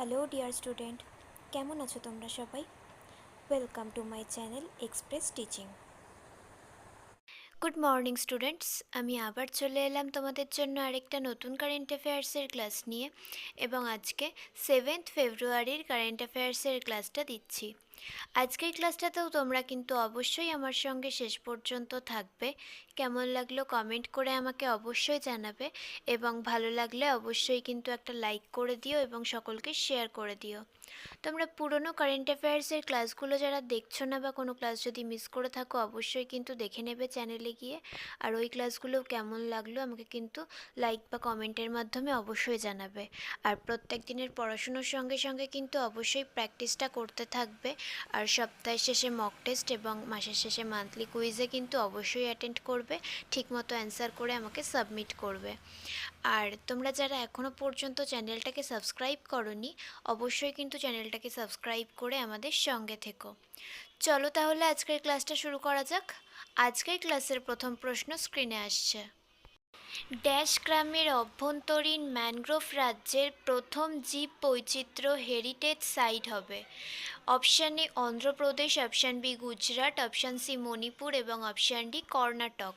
Hello dear student, কেমন আছো তোমরা সবাই? Welcome to my channel express teaching. Good morning students, আমি আবার চলে এলাম তোমাদের জন্য আরেকটা নতুন কারেন্ট অ্যাফেয়ার্সের ক্লাস নিয়ে এবং আজকে 7th ফেব্রুয়ারির কারেন্ট অ্যাফেয়ার্সের ক্লাসটা দিচ্ছি। আজকের ক্লাসটাতেও তোমরা কিন্তু অবশ্যই আমার সঙ্গে শেষ পর্যন্ত থাকবে। কেমন লাগলো কমেন্ট করে আমাকে অবশ্যই জানাবে এবং ভালো লাগলে অবশ্যই কিন্তু একটা লাইক করে দিও এবং সকলকে শেয়ার করে দিও। তোমরা পুরনো কারেন্ট অ্যাফেয়ার্সের ক্লাসগুলো যারা দেখছো না বা কোনো ক্লাস যদি মিস করে থাকো অবশ্যই কিন্তু দেখে নেবে চ্যানেলে গিয়ে। আর ওই ক্লাসগুলো কেমন লাগলো আমাকে কিন্তু লাইক বা কমেন্টের মাধ্যমে অবশ্যই জানাবে। আর প্রত্যেক দিনের পড়াশুনোর সঙ্গে সঙ্গে কিন্তু অবশ্যই প্র্যাকটিসটা করতে থাকবে। আর সপ্তাহের শেষে মক টেস্ট এবং মাসের শেষে মান্থলি কুইজে কিন্তু অবশ্যই অ্যাটেন্ড করবে, ঠিকমতো অ্যান্সার করে আমাকে সাবমিট করবে। আর তোমরা যারা এখনও পর্যন্ত চ্যানেলটাকে সাবস্ক্রাইব করোনি অবশ্যই কিন্তু চ্যানেলটাকে সাবস্ক্রাইব করে আমাদের সঙ্গে থেকো। চলো তাহলে আজকের ক্লাসটা শুরু করা যাক। আজকের ক্লাসের প্রথম প্রশ্ন স্ক্রিনে আসছে। ড্যাশ গ্রামের অভ্যন্তরীণ ম্যানগ্রোভ রাজ্যের প্রথম জীব বৈচিত্র্য হেরিটেজ সাইট হবে? Option A Andhra Pradesh, option B Gujarat, option C Manipur এবং অপশান ডি কর্ণাটক।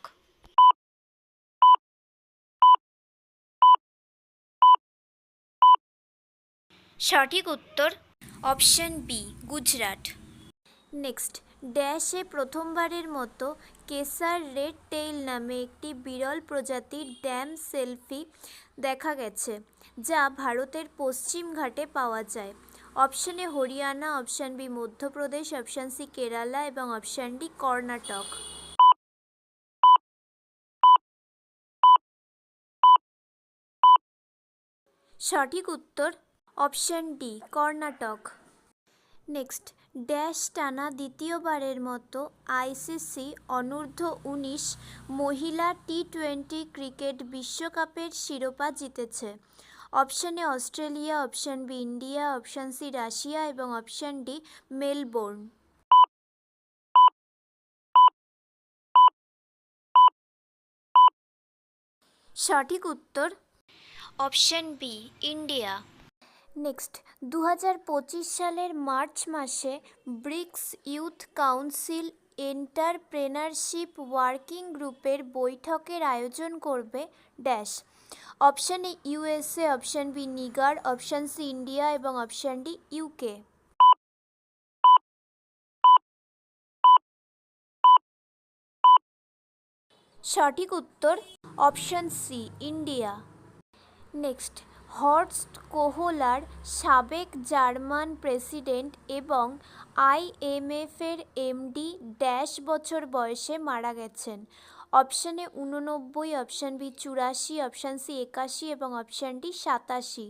সঠিক উত্তর অপশান বি গুজরাট। নেক্সট, ড্যাশে প্রথমবারের মতো কেসার রেড টেইল নামে একটি বিরল প্রজাতির ড্যাম সেলফি দেখা গেছে, যা ভারতের পশ্চিম ঘাটে পাওয়া যায়। Option A Haryana, option B Madhya Pradesh, option C Kerala এবং অপশান ডি কর্ণাটক। সঠিক উত্তর option D Karnataka. Next, dash টানা দ্বিতীয়বারের মতো আইসিসি অনূর্ধ্ব-19 মহিলা টি-20 ক্রিকেট বিশ্বকাপের শিরোপা জিতেছে? Option A Australia, option B India, option C Russia এবং অপশান ডি মেলবোর্ন। সঠিক উত্তর অপশান বি ইন্ডিয়া। নেক্সট, 2025 সালের মার্চ মাসে BRICS youth council entrepreneurship working গ্রুপের বৈঠকের আয়োজন করবে dash? Option A USA, option B Niger, option C India এবং অপশান ডি ইউকে। সঠিক উত্তর option C India. Next, Horst Kohler সাবেক জার্মান প্রেসিডেন্ট এবং আইএমএফের এমডি ড্যাশ বছর বয়সে মারা গেছেন? Option A 89, option B 84, option C 81 এবং অপশান ডি 87।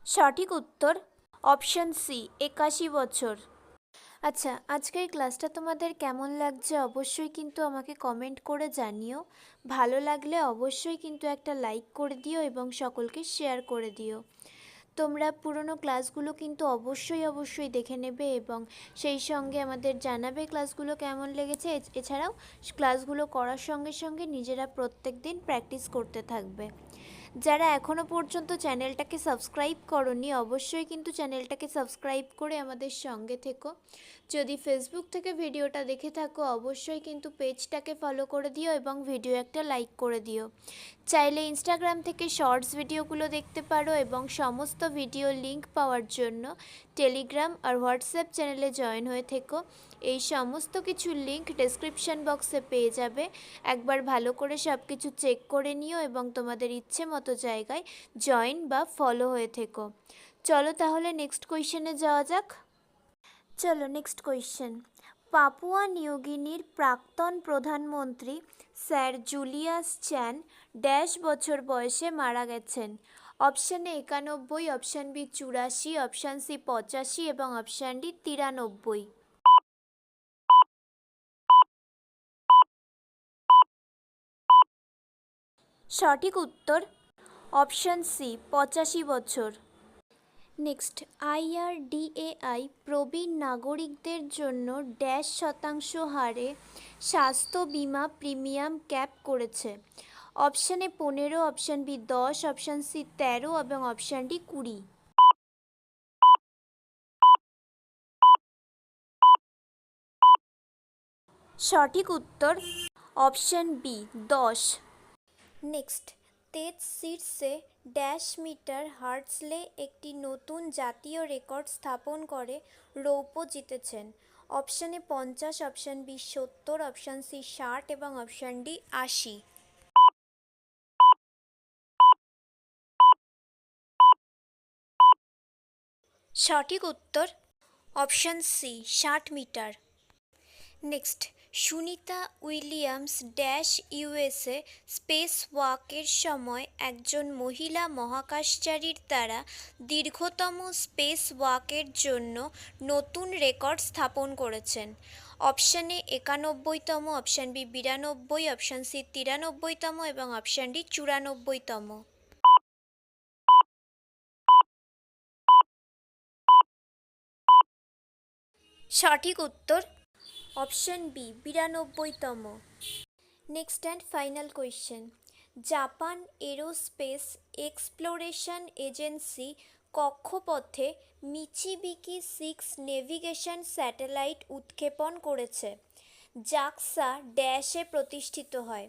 সঠিক উত্তর অপশান সি 81 বছর। আচ্ছা, আজকের ক্লাসটা তোমাদের কেমন লাগছে অবশ্যই কিন্তু আমাকে কমেন্ট করে জানিও। ভালো লাগলে অবশ্যই কিন্তু একটা লাইক করে দিও এবং সকলকে শেয়ার করে দিও। তোমরা পুরনো ক্লাসগুলো কিন্তু অবশ্যই দেখে নেবে এবং সেই সঙ্গে আমাদের জানাবে ক্লাসগুলো কেমন লেগেছে। এছাড়াও ক্লাসগুলো করার সঙ্গে সঙ্গে নিজেরা প্রত্যেক দিন প্র্যাকটিস করতে থাকবে। যারা এখনও পর্যন্ত চ্যানেলটাকে সাবস্ক্রাইব করোনি অবশ্যই কিন্তু চ্যানেলটাকে সাবস্ক্রাইব করে আমাদের সঙ্গে থেকো। যদি ফেসবুক থেকে ভিডিওটা দেখে থাকো অবশ্যই কিন্তু পেজটাকে ফলো করে দিও এবং ভিডিও একটা লাইক করে দিও। চাইলে ইনস্টাগ্রাম থেকে শর্টস ভিডিওগুলো দেখতে পারো এবং সমস্ত ভিডিও লিংক পাওয়ার জন্য টেলিগ্রাম আর হোয়াটসঅ্যাপ চ্যানেলে জয়েন হয়ে থেকো। এই সমস্ত কিছু লিংক ডেসক্রিপশন বক্সে পেয়ে যাবে। একবার ভালো করে সব কিছু চেক করে নিও এবং তোমাদের ইচ্ছে মতো জায়গায় জয়েন বা ফলো হয়ে থেকো। চলো তাহলে নেক্সট কোয়েশ্চেনে যাওয়া যাক। চলো নেক্সট কোয়েশ্চেন। পাপুয়া নিউগিনির প্রাক্তন প্রধানমন্ত্রী স্যার জুলিয়াস চ্যান ড্যাশ বছর বয়সে মারা গেছেন? Option A 91, option B 84, option C 85 এবং অপশান ডি 93। সঠিক উত্তর অপশান সি 85 বছর। নেক্সট, IRDAI প্রবীণ নাগরিকদের জন্য %, স্বাস্থ্য বীমা প্রিমিয়াম ক্যাপ করেছে। Option A 15, option B 10, option C 13 এবং অপশান ডি 20। সঠিক উত্তর অপশান বি 10। নেক্সট, তেজ শীর্ষে মিটার হার্টসলে একটি নতুন জাতীয় রেকর্ড স্থাপন করে রৌপ্য জিতেছেন। Option A 50, option B 70, option C 60 এবং অপশান ডি 80। সঠিক উত্তর option C 60 metre. Next, Sunita Williams USA space ওয়াকের সময় একজন মহিলা মহাকাশচারীর দ্বারা দীর্ঘতম স্পেস ওয়াকের জন্য নতুন রেকর্ড স্থাপন করেছেন। অপশান এ 91তম, অপশান বি 92, অপশান সি 93তম এবং অপশান ডি 94তম। সঠিক উত্তর অপশান বি 92তম। Next and final question, Japan aerospace exploration agency কক্ষপথে মিচিবিকি 6 নেভিগেশন স্যাটেলাইট উৎক্ষেপণ করেছে। জাক্সা ড্যাশে প্রতিষ্ঠিত হয়।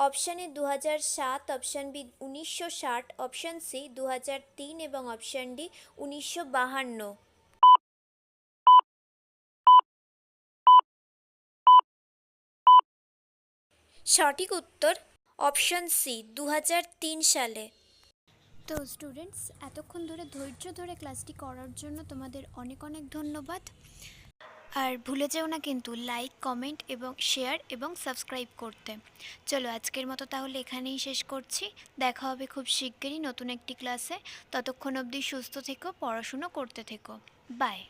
Option A 2007, option B 1960, option C 2003 এবং অপশান ডি 1952। সঠিক উত্তর অপশান সি 2003 সালে। তো স্টুডেন্টস, এতক্ষণ ধরে ধৈর্য ধরে ক্লাসটি করার জন্য তোমাদের অনেক অনেক ধন্যবাদ। আর ভুলে যেও না কিন্তু লাইক, কমেন্ট এবং শেয়ার এবং সাবস্ক্রাইব করতে। চলো আজকের মতো তাহলে এখানেই শেষ করছি। দেখা হবে খুব শিগগিরই নতুন একটি ক্লাসে। ততক্ষণ অবধি সুস্থ থেকো, পড়াশুনো করতে থেকো। বাই।